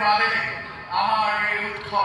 বাদে আমার এই উৎসব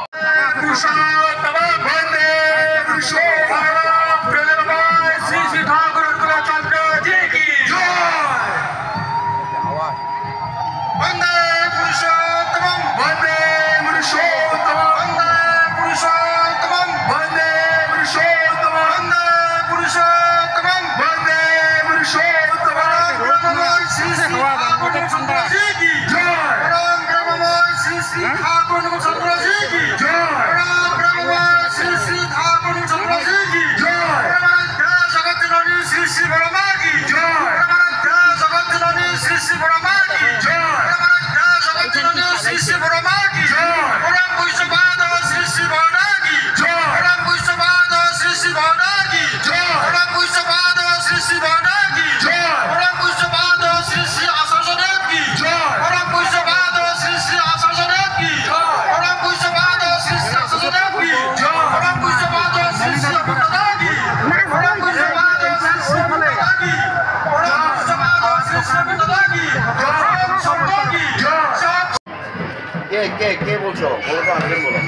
কে বলছো বলো তো আগে বলো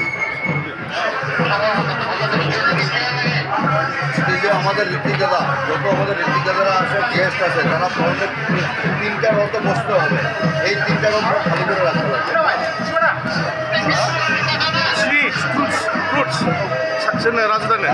আমাদের ঋতিকাদা যত আমাদের ঋতিকাদারা আছে গেস্ট আছে যারা পরনে 3টা রথে বসতে হবে এই 3টা রথ খালি করে রাখতে হবে রাজধানী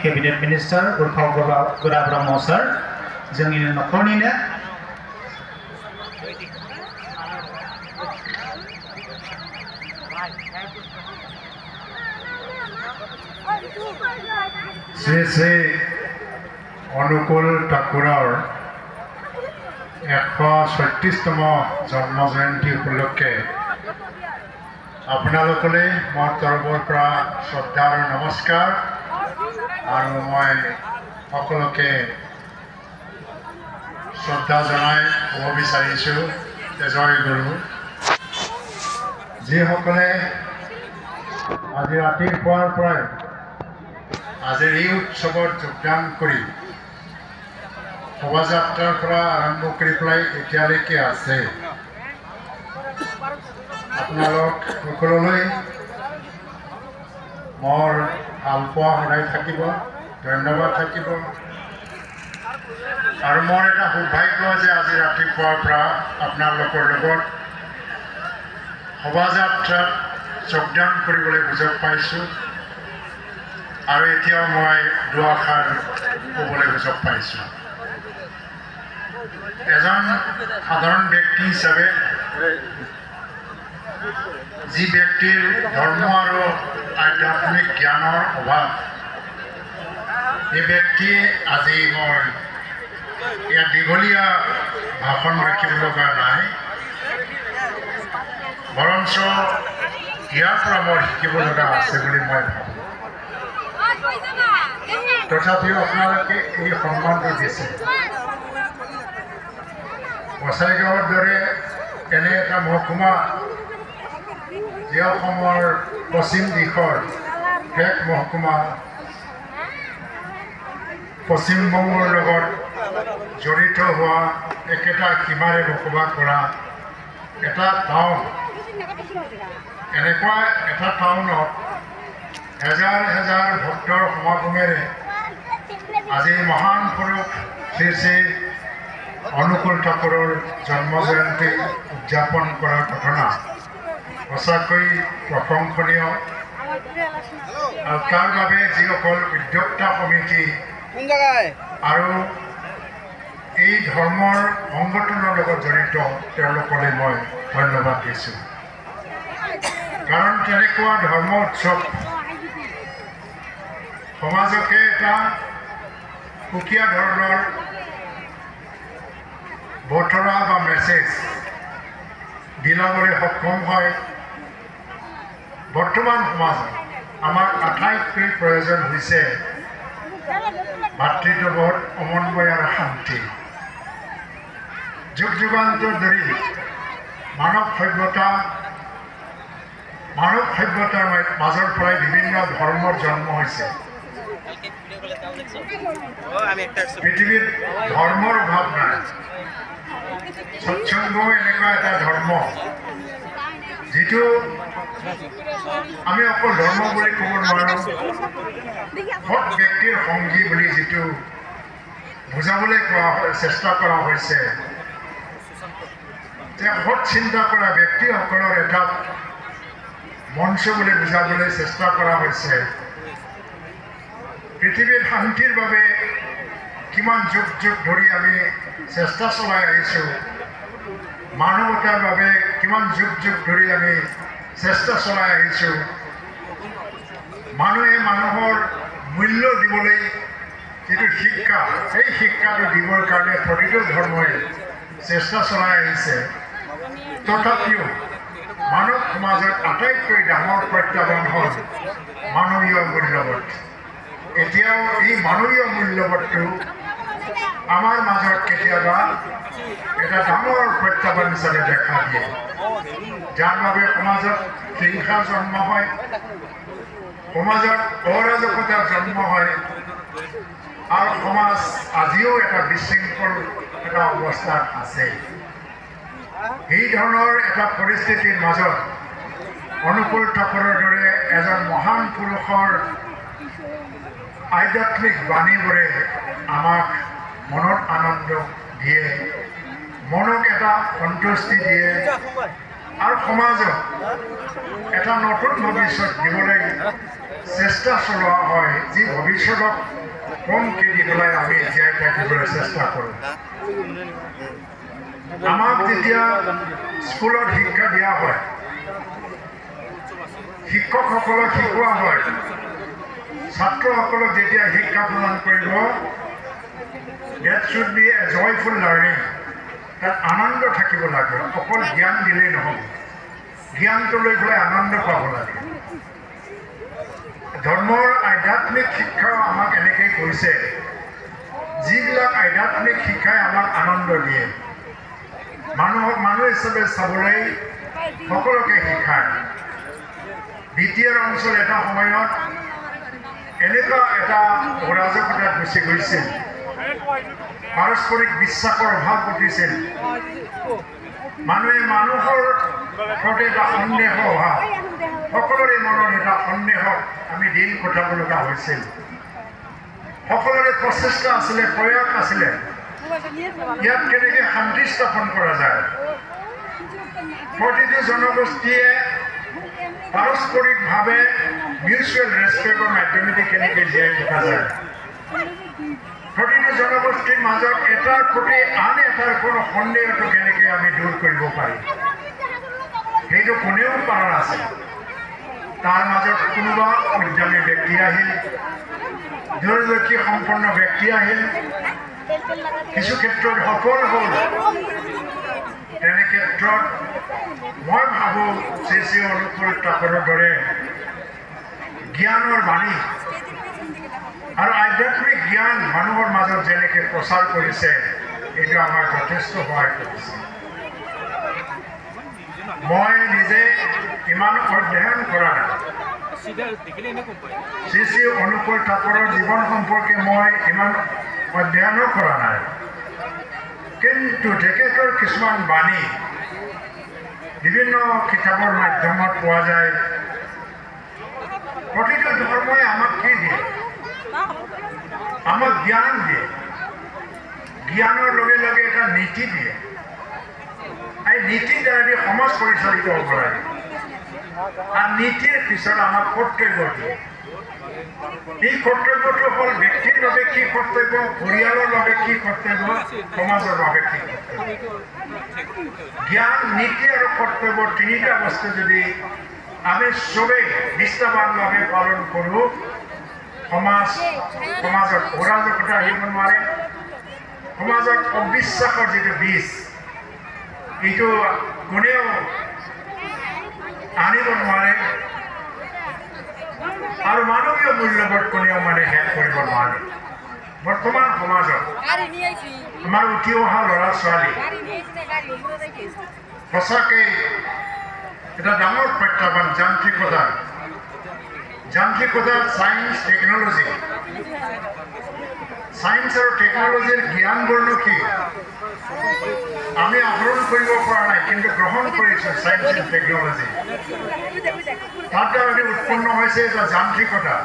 Cabinet Minister Urkhaw Gora Brahmo sir जोंनि नखरनिनो শ্ৰী শ্ৰী অনুকূল ঠাকুৰৰ 136তম জন্ম জয়ন্তী উপলক্ষে আপোনালোকলৈ মোৰ তৰফৰ পৰা শ্ৰদ্ধা আৰু নমস্কাৰ আৰু মই সকলোকে শ্ৰদ্ধা জনাই ক'ব বিচাৰিছোঁ জয় গুৰু যিসকলে আজি ৰাতিপুৱাৰ পৰাই আজিৰ এই উৎসৱত যোগদান কৰি শোভাযাত্ৰাৰ পৰা আৰম্ভ কৰি পেলাই এতিয়ালৈকে আছে আপোনালোক সকলোলৈ মোৰ ভালপোৱা সদায় থাকিব ধন্যবাদ থাকিব আৰু মোৰ এটা সৌভাগ্য যে আজি ৰাতিপুৱাৰ পৰা আপোনালোকৰ লগত শোভাযাত্ৰাত যোগদান কৰিবলৈ সুযোগ পাইছোঁ আৰু এতিয়াও মই দুআষাৰ ক'বলৈ সুযোগ পাইছোঁ এজন সাধাৰণ ব্যক্তি হিচাপে যি ব্যক্তিৰ ধৰ্ম আৰু আধ্যাত্মিক জ্ঞানৰ অভাৱ এই ব্যক্তিয়ে আজি মই ইয়াত দীঘলীয়া ভাষণ ৰাখিব লগা নাই বৰঞ্চ ইয়াৰ পৰা মই শিকিব লগা আছে বুলি মই ভাবোঁ তথাপিও আপোনালোকে এই সন্মানটো দিছে বছাইগাঁৱৰ দৰে এনে এটা মহকুমা যি অসমৰ পশ্চিম দিশৰ শেষ মহকুমা পশ্চিমবংগৰ লগত জড়িত হোৱা একেটা সীমাৰে বসবাস কৰা এটা টাউন এনেকুৱা এটা টাউনত হেজাৰ হেজাৰ ভক্তৰ সমাগমেৰে আজি মহান পুৰুষ শ্ৰী শ্ৰী অনুকূল ঠাকুৰৰ জন্ম জয়ন্তী উদযাপন কৰাৰ ঘটনা সঁচাকৈ প্ৰশংসনীয় আৰু তাৰ বাবে যিসকল উদ্যোক্তা সমিতি আৰু এই ধৰ্মৰ সংগঠনৰ লগত জড়িত তেওঁলোকলৈ মই ধন্যবাদ দিছোঁ কাৰণ তেনেকুৱা ধৰ্ম উৎসৱ সমাজকে এটা সুকীয়া ধৰণৰ বতৰা বা মেছেজ দিলাবলৈ সক্ষম হয়। বৰ্তমান সমাজত আমাৰ আটাইতকৈ প্ৰয়োজন হৈছে ভাতৃত্ববোধ, সমন্বয় আৰু শান্তি। যুগ যুগান্তৰ ধৰি মানৱ সভ্যতাৰ মাজৰ পৰাই বিভিন্ন ধৰ্মৰ জন্ম হৈছে। পৃথিৱীত ধৰ্মৰ অভাৱ নাই। সৎসংগ এনেকুৱা এটা ধৰ্ম যিটো আমি অকল ধৰ্ম বুলি ক'ব নোৱাৰোঁ, সৎ ব্যক্তিৰ সংগী বুলি যিটো বুজাবলৈ চেষ্টা কৰা হৈছে, যে সৎ চিন্তা কৰা ব্যক্তিসকলৰ এটা মঞ্চ বুলি বুজাবলৈ চেষ্টা কৰা হৈছে। পৃথিৱীৰ শান্তিৰ বাবে কিমান যুগ যুগ ধৰি আমি চেষ্টা চলাই আহিছোঁ, মানৱতাৰ বাবে কিমান যুগ যুগ ধৰি আমি চেষ্টা চলাই আহিছোঁ। মানুহে মানুহৰ মূল্য দিবলৈ যিটো শিক্ষা, সেই শিক্ষাটো দিবৰ কাৰণে প্ৰতিটো ধৰ্মই চেষ্টা চলাই আহিছে। তথাপিও মানৱ সমাজত আটাইতকৈ ডাঙৰ প্ৰত্যাহ্বান হ'ল মানৱীয় মূল্যবোধ। এতিয়াও এই মানৱীয় মূল্যবোধটো আমাৰ মাজত কেতিয়াবা এটা ডাঙৰ প্ৰত্যাহ্বান হিচাপে দেখা দিয়ে, যাৰ বাবে সমাজত হিংসাৰ জন্ম হয়, সমাজত অৰাজকতাৰ জন্ম হয়, আৰু সমাজ আজিও এটা বিশৃংখল এটা অৱস্থাত আছে। এই ধৰণৰ এটা পৰিস্থিতিৰ মাজত অনুকূল ঠাকুৰৰ দৰে এজন মহান পুৰুষৰ আধ্যাত্মিক বাণীবোৰে আমাক মনত আনন্দ দিয়ে, মনক এটা সন্তুষ্টি দিয়ে, আৰু সমাজক এটা নতুন ভৱিষ্যত দিবলৈ চেষ্টা চলোৱা হয়, যি ভৱিষ্যতক কমকৈ দি পেলাই আমি জীয়াই থাকিবলৈ চেষ্টা কৰোঁ। আমাক যেতিয়া স্কুলত শিক্ষা দিয়া হয়, শিক্ষকসকলক শিকোৱা হয়, ছাত্ৰসকলক যেতিয়া শিক্ষা প্ৰদান কৰিব, that should be a joyful learning, তাত আনন্দ থাকিব লাগে। অকল জ্ঞান দিলেই নহ'ব, জ্ঞানটো লৈ পেলাই আনন্দ পাব লাগে। ধৰ্মৰ আধ্যাত্মিক শিক্ষাও আমাক এনেকৈ কৈছে, যিবিলাক আধ্যাত্মিক শিক্ষাই আমাক আনন্দ দিয়ে, মানুহক মানুহ হিচাপে চাবলৈ সকলোকে শিকায়। দ্বিতীয় অঞ্চল এটা সময়ত এনেকুৱা এটা অৰাজকতাত গুচি গৈছিল, পাৰস্পৰিক বিশ্বাসৰ অভাৱ ঘটিছিল, মানুহে মানুহৰ প্ৰতি এটা সন্দেহ অভাৱ, সকলোৰে মনত এটা সন্দেহত আমি দিন কটাব লগা হৈছিল। সকলোৰে প্ৰচেষ্টা আছিলে, প্ৰয়াস আছিলে, ইয়াত কেনেকৈ শান্তি স্থাপন কৰা যায়। প্ৰতিটো জনগোষ্ঠীয়ে পাৰস্পৰিকভাৱে মিউচুৱেল ৰেচপেক্টৰ মাধ্যমেদি কেনেকৈ জীয়াই থকা যায়। প্ৰতিটো জনগোষ্ঠীৰ মাজত এটাৰ প্ৰতি আন এটাৰ কোনো সন্দেহটো কেনেকৈ আমি দূৰ কৰিব পাৰিম, সেইটো কোনেও পৰা নাছিল। তাৰ মাজত কোনোবা উদ্যমী ব্যক্তি আহিল, দূৰদৰ্শী সম্পন্ন ব্যক্তি আহিল, কিছু ক্ষেত্ৰত সফল হ'ল। তেনে ক্ষেত্ৰত মই ভাবোঁ শ্ৰী শ্ৰী অনুকূল ঠাকুৰৰ দৰে জ্ঞানৰ বাণী আৰু আধ্যাত্মিক জ্ঞান মানুহৰ মাজত যেনেকৈ প্ৰচাৰ কৰিছে, এইটো আমাৰ যথেষ্ট সহায় কৰিছে। মই নিজে ইমান অধ্যয়ন কৰা নাই, শ্ৰী শ্ৰী অনুকূল ঠাকুৰৰ জীৱন সম্পৰ্কে মই ইমান অধ্যয়নো কৰা নাই, কিন্তু তেখেতৰ কিছুমান বাণী বিভিন্ন কিতাপৰ মাধ্যমত পোৱা যায়। প্ৰতিটো ধৰ্মই আমাক কি দিয়ে? আমাক জ্ঞান দিয়ে, জ্ঞানৰ লগে লগে এটা নীতি দিয়ে। এই নীতিৰ দ্বাৰা সমাজ পৰিচালিত হ'ব লাগে, আৰু নীতিৰ পিছত আমাক কৰ্তব্য দিয়ে। এই কৰ্তব্যটো হ'ল ব্যক্তিৰ বাবে কি কৰ্তব্য, পৰিয়ালৰ বাবে কি কৰ্তব্য, সমাজৰ বাবে কি কৰ্তব্য। জ্ঞান, নীতি আৰু কৰ্তব্য তিনিটা বস্তু যদি আমি চবেই নিষ্ঠাবানভাৱে পালন কৰোঁ সমাজত অৰাজকতা আহিব নোৱাৰে সমাজত অবিশ্বাসৰ যিটো বীজ এইটো কোনেও আনিব নোৱাৰে আৰু মানৱীয় মূল্যবোধ কোনেও শেষ কৰিব নোৱাৰে বৰ্তমান সমাজত আমাৰ উঠি অহা ল'ৰা ছোৱালী সঁচাকৈ এটা ডাঙৰ প্ৰত্যাহ্বান যান্ত্ৰিকতা সায়েন্স টেকনলজি সায়েন্স আৰু টেকনলজিৰ জ্ঞানবোৰনো কি আমি আহৰণ কৰিব পৰা নাই কিন্তু গ্ৰহণ কৰিছোঁ সায়েন্স এণ্ড টেকনলজি তাৰ দ্বাৰা উৎপন্ন হৈছে এটা যান্ত্ৰিকতা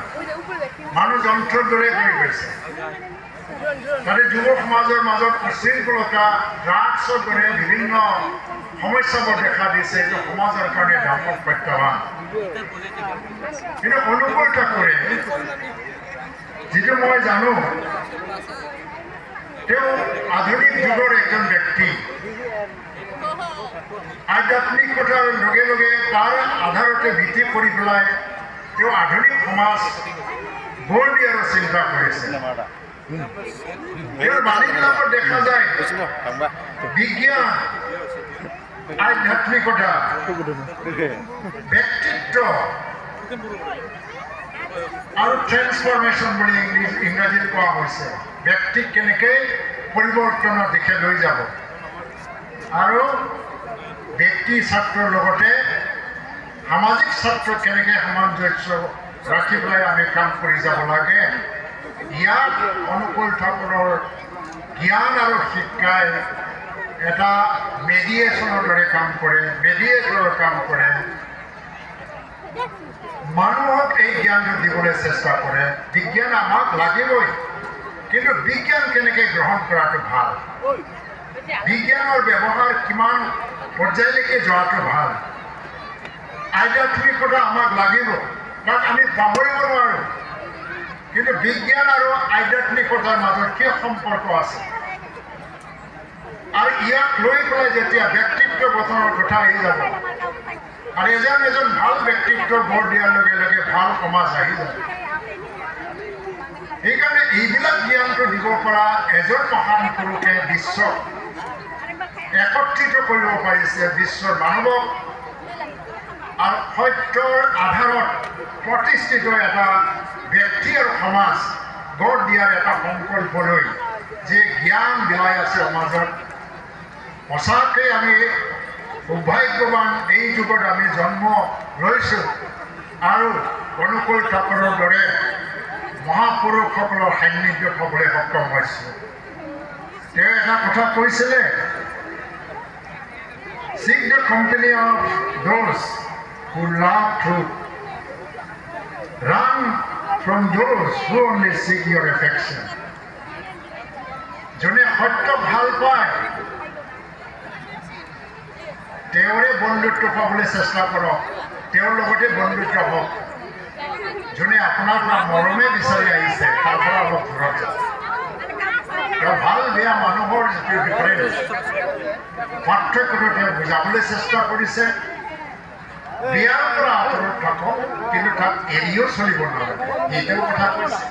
মানুহ যন্ত্ৰৰ দৰে হৈ গৈছে তাতে যুৱ সমাজৰ মাজত উশৃংখলতা ড্ৰাগছৰ দৰে বিভিন্ন সমস্যাবোৰ দেখা দিছে এইটো সমাজৰ কাৰণে ডাঙৰ প্ৰত্যাহ্বান কিন্তু অনুকূল ঠাকুৰে যিটো মই জানো তেওঁ আধুনিক যুগৰ এজন ব্যক্তি আধ্যাত্মিকতাৰ লগে লগে তাৰ আধাৰতে ভিত্তি কৰি পেলাই তেওঁ আধুনিক সমাজ গঢ় দিয়াৰ চিন্তা কৰিছে তেওঁৰ বাণীবিলাকত দেখা যায় বিজ্ঞান আধ্যাত্মিকতা ব্যক্তিত্ব আৰু ট্ৰেন্সফৰ্মেশ্যন বুলি ইংৰাজীত কোৱা হৈছে ব্যক্তিক কেনেকৈ পৰিৱৰ্তনৰ দিশে লৈ যাব আৰু ব্যক্তি ছাত্ৰৰ লগতে সামাজিক ছাত্ৰক কেনেকৈ সামঞ্জস্য ৰাখি পেলাই আমি কাম কৰি যাব লাগে ইয়াত অনুকূল ঠাকুৰৰ জ্ঞান আৰু শিক্ষাই এটা মেডিয়েশ্যনৰ দৰে কাম কৰে মেডিয়েটৰৰ কাম কৰে মানুহক এই জ্ঞানটো দিবলৈ চেষ্টা কৰে বিজ্ঞান আমাক লাগিবই কিন্তু বিজ্ঞান কেনেকৈ গ্ৰহণ কৰাটো ভাল বিজ্ঞানৰ ব্যৱহাৰ কিমান পৰ্যায়লৈকে যোৱাটো ভাল আধ্যাত্মিকতা আমাক লাগিব তাক আমি পাহৰিব নোৱাৰোঁ কিন্তু বিজ্ঞান আৰু আধ্যাত্মিকতাৰ মাজত কি সম্পৰ্ক আছে আৰু ইয়াক লৈ পেলাই যেতিয়া ব্যক্তিত্ব গঠনৰ কথা আহি যাব আৰু এজন ভাল ব্যক্তিত্ব গঢ় দিয়াৰ লগে লগে ভাল সমাজ আহি যাব সেইকাৰণে এইবিলাক জ্ঞানটো দিব পৰা এজন মহান পুৰুষে বিশ্বক একত্ৰিত কৰিব পাৰিছে বিশ্বৰ মানৱক আৰু সত্যৰ আধাৰত প্ৰতিষ্ঠিত এটা ব্যক্তি আৰু সমাজ গঢ় দিয়াৰ এটা সংকল্প লৈ যে জ্ঞান বিলাই আছে সমাজত সঁচাকৈ আমি সৌভাগ্যৱান এই যুগত আমি জন্ম লৈছোঁ আৰু অনুকূল ঠাকুৰৰ দৰে মহাপুৰুষসকলৰ সান্নিধ্যত হ'বলৈ সক্ষম হৈছোঁ তেওঁ এটা কথা কৈছিলে Seek the company of those who love truth. Run from those who only seek your affection. যোনে সত্য ভাল পায় তেওঁৰে বন্ধুত্ব পাবলৈ চেষ্টা কৰক তেওঁৰ লগতে বন্ধুত্ব হওক যোনে আপোনাৰ পৰা মৰমে বিচাৰি আহিছে তাৰ পৰা অলপ দূৰত যাওক তেওঁ ভাল বেয়া মানুহৰ যিটো ডিফাৰেঞ্চ পাৰ্থক্যটো তেওঁ বুজাবলৈ চেষ্টা কৰিছে বিয়াৰ পৰা আঁতৰত থাকক কিন্তু তাক এৰিও চলিব নালাগে এইটোও কথা কৈছে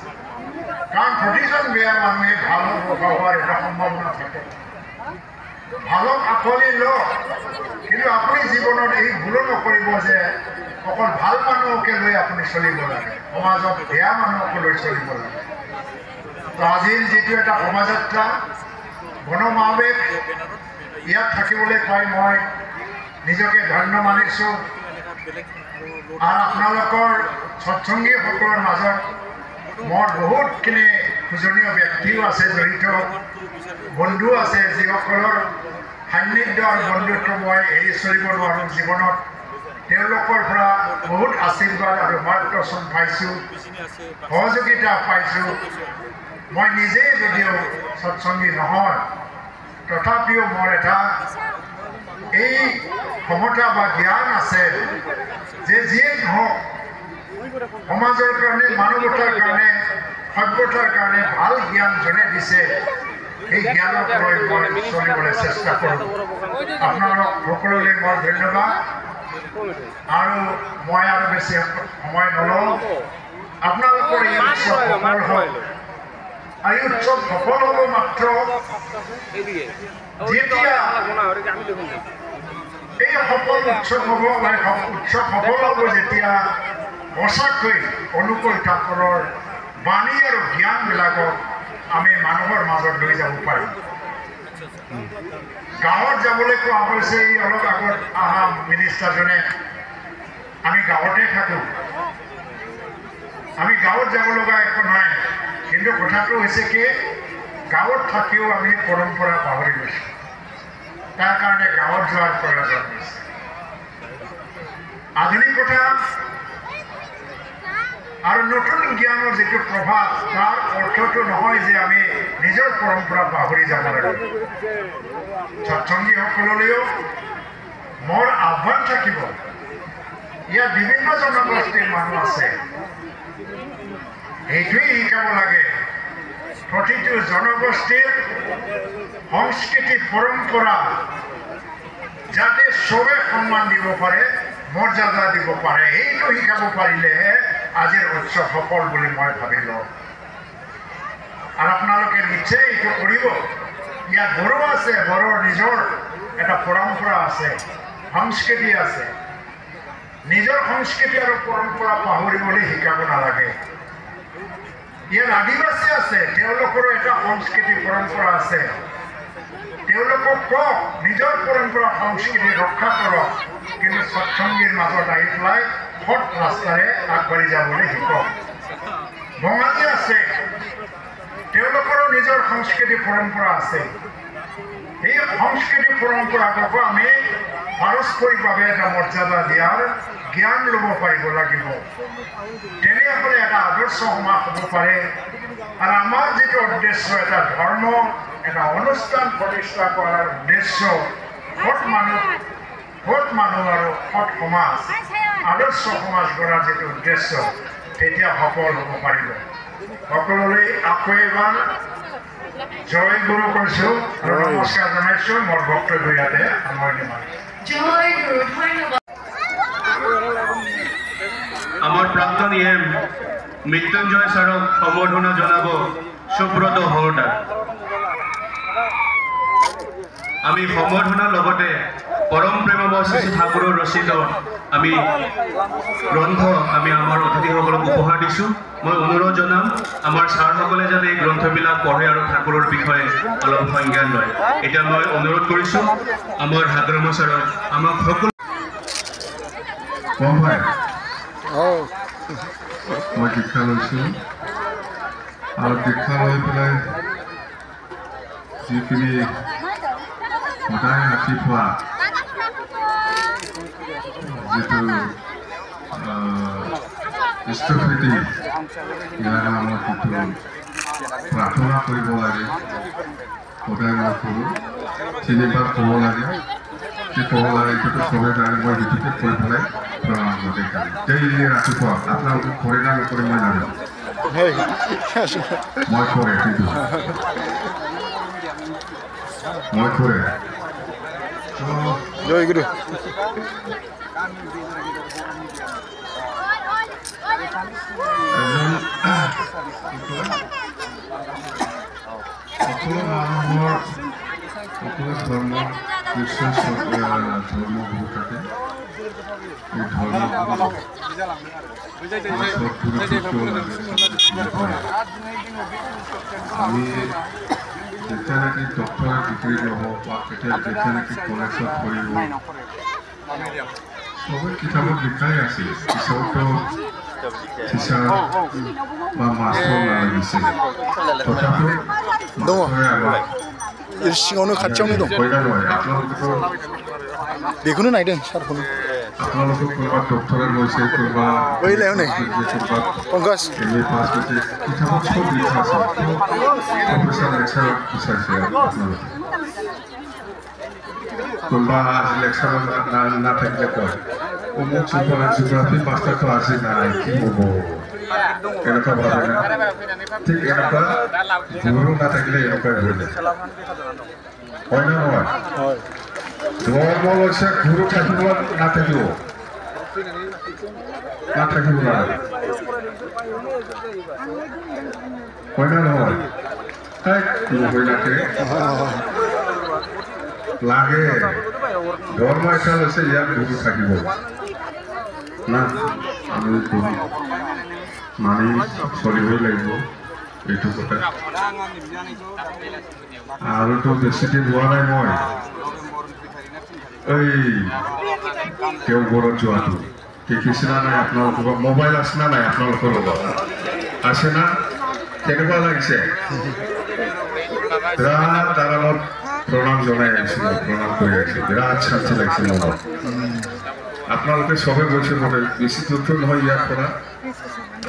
কাৰণ প্ৰতিজন বেয়া মানুহে ভাল হোৱাৰ এটা সম্ভাৱনা থাকে ভালক আঁকোৱালি লওক কিন্তু আপুনি জীৱনত এই ভুলো নকৰিব যে অকল ভাল মানুহকে লৈ আপুনি চলিব লাগে সমাজত বেয়া মানুহকো লৈ চলিব লাগে তো আজিৰ যিটো এটা শোভাযাত্ৰা গণমাৱেশ ইয়াত থাকিবলৈ পাই মই নিজকে ধন্য মানিছোঁ আৰু আপোনালোকৰ সৎসংগীসকলৰ মাজত মোৰ বহুতখিনি পূজনীয় ব্যক্তিও আছে জড়িত বন্ধু আছে যিসকলৰ সান্নিধ্য আৰু বন্ধুত্ব মই এৰি চলিব নোৱাৰোঁ জীৱনত তেওঁলোকৰ পৰা বহুত আশীৰ্বাদ আৰু মাৰ্গদৰ্শন পাইছোঁ সহযোগিতা পাইছোঁ মই নিজেই যদিও সৎসংগী নহয় তথাপিও মোৰ এটা এই ক্ষমতা বা জ্ঞান আছে যে যিয়ে নহওক সমাজৰ কাৰণে মানৱতাৰ কাৰণে সভ্যতাৰ কাৰণে ভাল জ্ঞান যোনে দিছে এই জ্ঞানক লৈ মই চলিবলৈ চেষ্টা কৰোঁ আপোনালোক সকলোলৈ মই ধন্যবাদ আৰু মই আৰু বেছি সময় নলওঁ আপোনালোকৰ এই উৎসৱ সফল হয় আৰু উৎসৱ সফল হ'ব মাত্ৰ যেতিয়া এই সফল উৎসৱ হ'ব উৎসৱ সফল হ'ব যেতিয়া সঁচাকৈ অনুকূল ঠাকুৰৰ বাণী আৰু জ্ঞানবিলাকক আমি মানুহৰ মাজত লৈ যাব পাৰিম গাঁৱত যাবলৈ কোৱা হৈছে এই অলপ আগত অহা মিনিষ্টাৰজনে আমি গাঁৱতে থাকোঁ আমি গাঁৱত যাব লগা একো নাই কিন্তু কথাটো হৈছে কি গাঁৱত থাকিও আমি পৰম্পৰা পাহৰি গৈছোঁ তাৰ কাৰণে গাঁৱত যোৱাৰ প্ৰয়োজন হৈছে আধুনিকতা আৰু নতুন জ্ঞানৰ যিটো প্ৰভাৱ তাৰ অৰ্থটো নহয় যে আমি নিজৰ পৰম্পৰা পাহৰি যাব লাগিব সৎসংগীসকললৈও মোৰ আহ্বান থাকিব ইয়াত বিভিন্ন জনগোষ্ঠীৰ মানুহ আছে এইটোৱেই শিকাব লাগে প্ৰতিটো জনগোষ্ঠীৰ সংস্কৃতি পৰম্পৰা যাতে চবে সন্মান দিব পাৰে মৰ্যাদা দিব পাৰে এইটো শিকাব পাৰিলেহে আজিৰ উৎসৱ সফল বুলি মই ভাবিলোঁ আৰু আপোনালোকে নিশ্চয় এইটো কৰিব ইয়াত বড়ো আছে বড়োৰ নিজৰ এটা পৰম্পৰা আছে সংস্কৃতি আছে নিজৰ সংস্কৃতি আৰু পৰম্পৰা পাহৰিবলৈ শিকাব নালাগে ইয়াত আদিবাসী আছে তেওঁলোকৰো এটা সংস্কৃতি পৰম্পৰা আছে তেওঁলোকক কওক নিজৰ পৰম্পৰা সংস্কৃতি ৰক্ষা কৰক কিন্তু সৎসংগীৰ মাজত আহি পেলাই সৎ ৰাস্তাৰে আগবাঢ়ি যাবলৈ শিকক বঙালী আছে তেওঁলোকৰো নিজৰ সংস্কৃতি পৰম্পৰা আছে এই সংস্কৃতি পৰম্পৰাকো আমি পাৰস্পৰিকভাৱে এটা মৰ্যাদা দিয়াৰ জ্ঞান ল'ব পাৰিব লাগিব তেনেহ'লে এটা আদৰ্শ সমাজ হ'ব পাৰে আৰু আমাৰ যিটো উদ্দেশ্য এটা ধৰ্ম এটা অনুষ্ঠান প্ৰতিষ্ঠা কৰাৰ উদ্দেশ্য সৎ মানুহ আৰু সৎ সমাজ আদৰ্শ সমাজ গঢ়াৰ যিটো উদ্দেশ্য তেতিয়া সফল হ'ব পাৰিব সকলোলৈ আকৌ এবাৰ জয় গুৰু কৈছোঁ আৰু নমস্কাৰ জনাইছোঁ মোৰ বক্তব্য ইয়াতে সামৰণি মাৰিছোঁ জয় গুৰু ধন্যবাদ আমার প্রাক্তন ইএম মৃত্যুঞ্জয় স্যারক সম্বর্ধনা জানাব সুব্রত হলদার আমি সম্বর্ধনার লগতে পরম প্রেমাবশিষ্ট ঠাকুরের রচিত আমি গ্রন্থ আমি আমার অতিথিসকলক উপহার দিছোঁ মই অনুরোধ জানাম আমার ছাৰসকলে যাতে এই গ্ৰন্থবিলাক পঢ়ে আৰু ঠাকুৰৰ বিষয়ে অলপ সংজ্ঞান লয় এটা মই অনুৰোধ কৰিছোঁ আমাৰ হাগ্ৰাম ছাৰক আমাক সকলো মই দীক্ষা লৈছোঁ আৰু দীক্ষা লৈ পেলাই যিখিনি সদায় ৰাতিপুৱা যিটো ইষ্টভৃতি ইয়াৰ নামত যিটো প্ৰাৰ্থনা কৰিব লাগে সদায় মই কৰোঁ 3 বাৰ ক'ব লাগে কি ক'ব লাগে এইটোতো চবে জানে মই সেইটোকে কৈ পেলাই প্ৰণাম দেখাম ডেইলি ৰাতিপুৱা আপোনালোকে কৰে না নকৰে মই নাজানো মই কৰে কিন্তু মই কৰে জয় গুৰু সকলো মানুহৰ সকলো ধৰ্ম নিশ্চয় ধৰ্মগুৰু থাকে এই ধৰ্মগুৰু আমি যেতিয়া নেকি ডক্টৰে ডিগ্ৰী ল'ব বা যেতিয়া নেকি কলেজত পঢ়িব সবে কিতাপত লিখাই আছিল পিছতো টিচাৰ বা মাষ্টৰ নালাগিছে তথাপি মাষ্টৰে আমাক सिङावनो खाथियावनो दं बेखौनो नायदों सारखौनो আপোনালোকক কোনোবা ডক্টৰে লৈছে কোনোবা पंकज কিতাপত চব লিখা আছে প্ৰফেচাৰ লেকচাৰত বিচাৰিছে আপোনালোকে কোনোবা লেকচাৰত নাথাকিলে কয় অমুক জিঅ'গ্ৰাফী মাষ্টাৰটো আজি নাই কি হ'ব এনেকুৱা ভাবে না ঠিক এনেকুৱা গুৰু নাথাকিলে এনেকুৱাই হৈ যায় হয় না নহয় ধৰ্ম লৈছে গুৰু থাকিব নাথাকিব নাথাকিব লাগে হয় না নহয় মহিলাকে লাগে ধৰ্ম এটা লৈছে ইয়াত গুৰু থাকিব না আমি মানি চলিবই লাগিব এইটো কথা আৰুতো বেছি দিন হোৱা নাই মই এই দেওঘৰত যোৱাটো দেখিছিলা নাই আপোনালোকৰ মোবাইল আছে না নাই আপোনালোকৰ লগত আছে না কেনেকুৱা লাগিছে বিৰাট আৰামত প্ৰণাম জনাই আহিছিলোঁ প্ৰণাম কৰি আহিছোঁ বিৰাট শান্তি লাগিছিল মনত আপোনালোকে চবে গৈছে বোলে বেছি দূৰটো নহয় ইয়াৰ পৰা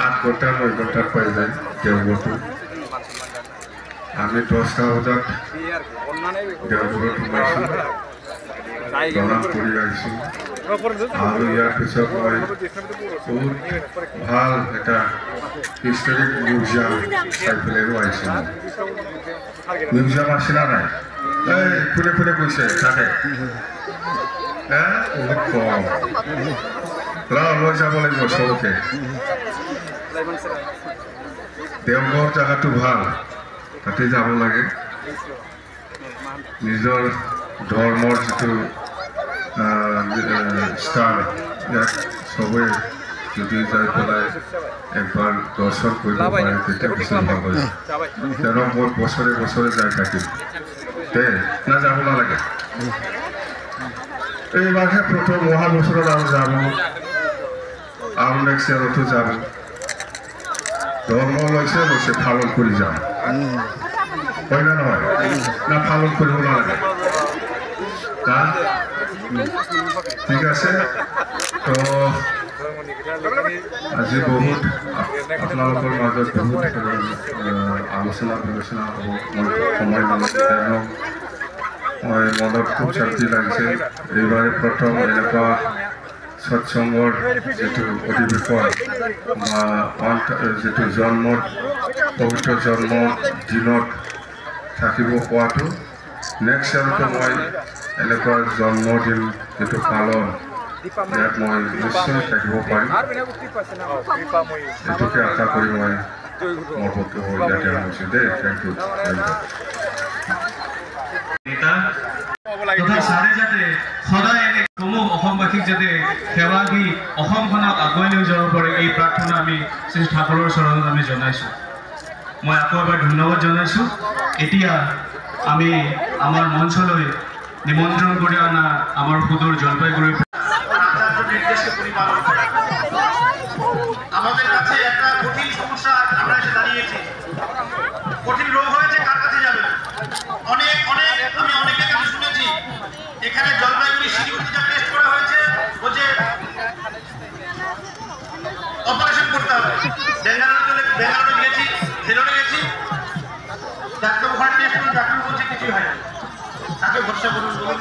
8 ঘণ্টা 9 ঘণ্টাত পাই যায় দেওঘৰটো আমি 10টা বজাত দেওঘৰত সোমাইছোঁ প্ৰণাম কৰি আহিছোঁ আৰু ইয়াৰ পিছত মই বহুত ভাল এটা হিষ্টৰিক মিউজিয়াম চাই পেলাইও আহিছোঁ মিউজিয়াম আছে না নাই এই কোনে কোনে গৈছে তাতে বহুত কম লৈ যাব লাগিব চবকে দেওঘৰ জেগাটো ভাল তাতে যাব লাগে নিজৰ ধৰ্মৰ যিটো স্থান ইয়াত চবে যদি যাই পেলাই একবাৰ দৰ্শন কৰিব পাৰে তেতিয়া বেছি ভাল হয় তেওঁ মই বছৰে বছৰে যাই থাকিম দেই না যাব নালাগে এইবাৰহে প্ৰথম অহা বছৰত আৰু যাব আৰু নেক্সট ইয়াৰতো যাব ধৰ্ম লৈছে পালন কৰি যাম হয় না নহয় না পালন কৰিব নালাগে ঠিক আছে তো আজি বহুত আপোনালোকৰ মাজত বহুত আলোচনা বিবেচনা হ'ব মই সময় নালাগে মই মনত খুব শান্তি লাগিছে এইবাৰে প্ৰথম এনেকুৱা সৎসংগৰ যিটো অধিৱেশন যিটো জন্মত পবিত্ৰ জন্ম দিনত থাকিব পোৱাটো নেক্সট ইয়াৰতো মই এনেকুৱা জন্মদিন যিটো পালন ইয়াত মই নিশ্চয় থাকিব পাৰিম এইটোকে আশা কৰি মই মোৰ বক্তব্য ইয়াতে আনিছোঁ দেই থেংক ইউ তথা ছাৰে যাতে সদায় এনে সমূহ অসমবাসীক যাতে সেৱা দি অসমখনক আগুৱাই লৈ যাব পাৰে এই প্ৰাৰ্থনা আমি শ্ৰী ঠাকুৰৰ চৰণত আমি জনাইছোঁ মই আকৌ এবাৰ ধন্যবাদ জনাইছোঁ এতিয়া আমি আমাৰ মঞ্চলৈ নিমন্ত্রণ করে আনা আমার সুদূর জলপাইগুড়ি আমাদের কাছে একটা কঠিন সমস্যা আমরা এসে দাঁড়িয়েছি কঠিন রোগ হয়েছে কার কাছে যাবে অনেক অনেক আমি অনেকের কাছে শুনেছি এখানে জলপাইগুড়ি শিলিগুড়িতে টেস্ট করা হয়েছে বলছে অপারেশন করতে হবে বেঙ্গালুরু গেছি ভেলোরে গেছি ডাক্তার ওখানে টেস্ট করে ডাক্তার বলছে কিছুই হয় না তাকে ভরসা করুন বলুন